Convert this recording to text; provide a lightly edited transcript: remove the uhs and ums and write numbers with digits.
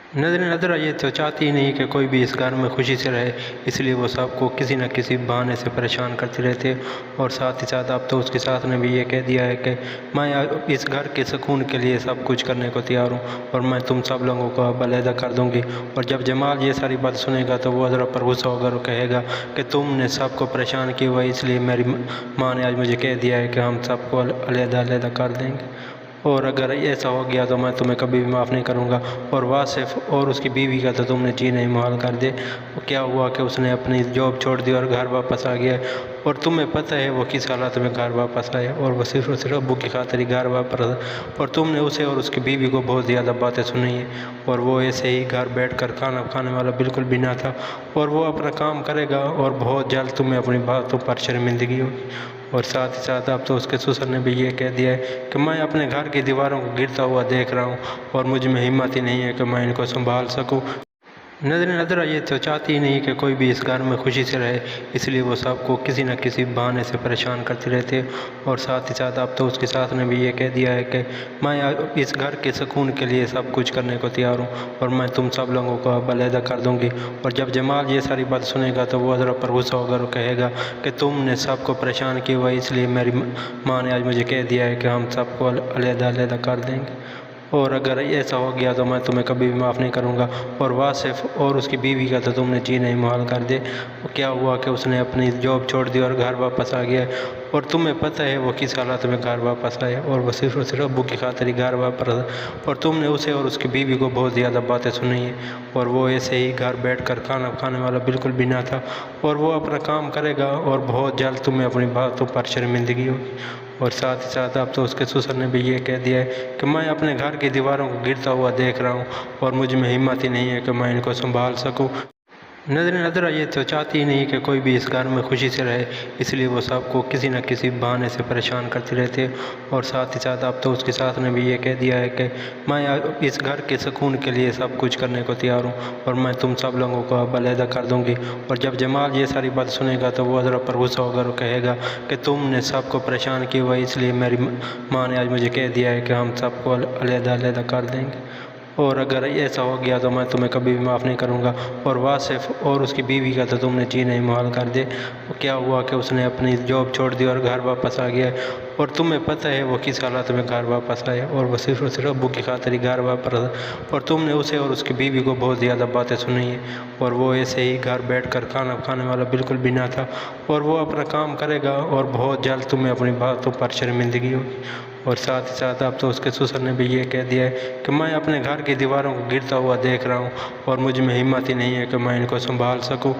नज़र ये तो चाहती ही नहीं कि कोई भी इस घर में खुशी से रहे, इसलिए वो सबको किसी न किसी बहाने से परेशान करती रहती है। और साथ ही साथ अब तो उसके साथ ने भी ये कह दिया है कि मैं इस घर के सुकून के लिए सब कुछ करने को तैयार हूँ और मैं तुम सब लोगों को अब अलहदा कर दूँगी। और जब जमाल ये सारी बात सुनेगा तो वो ज़रा पर गुस्सा होगा और कहेगा कि तुमने सबको परेशान किया हुआ, इसलिए मेरी माँ ने आज मुझे कह दिया है कि हम सबको अलहदा कर देंगे, और अगर ऐसा हो गया तो मैं तुम्हें कभी भी माफ़ नहीं करूँगा। और वासिफ और उसकी बीवी का तो तुमने जीना ही मुहाल कर दे। क्या हुआ कि उसने अपनी जॉब छोड़ दी और घर वापस आ गया, और तुम्हें पता है वो किस हालत में घर वापस आया, और वो सिर्फ और सिर्फ अब्बू की खातिर ही घर वापस आया। और तुमने उसे और उसकी बीवी को बहुत ज़्यादा बातें सुनी है, और वो ऐसे ही घर बैठ कर खाना खाने वाला बिल्कुल भी ना था, और वो अपना काम करेगा और बहुत जल्द तुम्हें अपनी बातों पर शर्मिंदगी होगी। और साथ ही साथ अब तो उसके ससुर ने भी ये कह दिया है कि मैं अपने घर की दीवारों को गिरता हुआ देख रहा हूँ और मुझ में हिम्मत ही नहीं है कि मैं इनको संभाल सकूँ। नज़र ये तो चाहती ही नहीं कि कोई भी इस घर में खुशी से रहे, इसलिए वो सबको किसी न किसी बहाने से परेशान करती रहती है। और साथ ही साथ अब तो उसके साथ ने भी ये कह दिया है कि मैं इस घर के सुकून के लिए सब कुछ करने को तैयार हूँ और मैं तुम सब लोगों को अब अलहदा कर दूँगी। और जब जमाल ये सारी बात सुनेगा तो वो ज़रा पर गुस्सा होगा और कहेगा कि तुमने सबको परेशान किया हुआ, इसलिए मेरी माँ ने आज मुझे कह दिया है कि हम सबको अलहदा कर देंगे, और अगर ऐसा हो गया तो मैं तुम्हें कभी भी माफ़ नहीं करूँगा। और वासिफ और उसकी बीवी का तो तुमने जीना ही मुहाल कर दे। क्या हुआ कि उसने अपनी जॉब छोड़ दी और घर वापस आ गया, और तुम्हें पता है वो किस हालत में घर वापस आया, और वो सिर्फ और सिर्फ अब्बू की खातिर ही घर वापस आया। और तुमने उसे और उसकी बीवी को बहुत ज़्यादा बातें सुनी है, और वो ऐसे ही घर बैठ कर खाना खाने वाला बिल्कुल भी ना था, और वो अपना काम करेगा और बहुत जल्द तुम्हें अपनी बातों पर शर्मिंदगी होगी। और साथ ही साथ अब तो उसके ससुर ने भी ये कह दिया है कि मैं अपने घर की दीवारों को गिरता हुआ देख रहा हूँ और मुझ में हिम्मत ही नहीं है कि मैं इनको संभाल सकूँ। नज़र ये तो चाहती ही नहीं कि कोई भी इस घर में खुशी से रहे, इसलिए वो सबको किसी न किसी बहाने से परेशान करती रहती है। और साथ ही साथ अब तो उसके साथ ने भी ये कह दिया है कि मैं इस घर के सुकून के लिए सब कुछ करने को तैयार हूँ और मैं तुम सब लोगों को अब अलहदा कर दूँगी। और जब जमाल ये सारी बात सुनेगा तो वो ज़रा पर गुस्सा होगा और कहेगा कि तुमने सबको परेशान किया हुआ, इसलिए मेरी माँ ने आज मुझे कह दिया है कि हम सबको अलहदा कर देंगे, और अगर ऐसा हो गया तो मैं तुम्हें कभी भी माफ़ नहीं करूँगा। और वासिफ और उसकी बीवी का तो तुमने जीना ही मुहाल कर दे। क्या हुआ कि उसने अपनी जॉब छोड़ दी और घर वापस आ गया, और तुम्हें पता है वो किस हालत में घर वापस आया, और वो सिर्फ और सिर्फ अब्बू की खातिर ही घर वापस आया। और तुमने उसे और उसकी बीवी को बहुत ज़्यादा बातें सुनी है, और वो ऐसे ही घर बैठ कर खाना खाने वाला बिल्कुल भी ना था, और वो अपना काम करेगा और बहुत जल्द तुम्हें अपनी बातों पर शर्मिंदगी होगी। और साथ ही साथ अब तो उसके ससुर ने भी ये कह दिया है कि मैं अपने घर की दीवारों को गिरता हुआ देख रहा हूँ और मुझ में हिम्मत ही नहीं है कि मैं इनको संभाल सकूँ।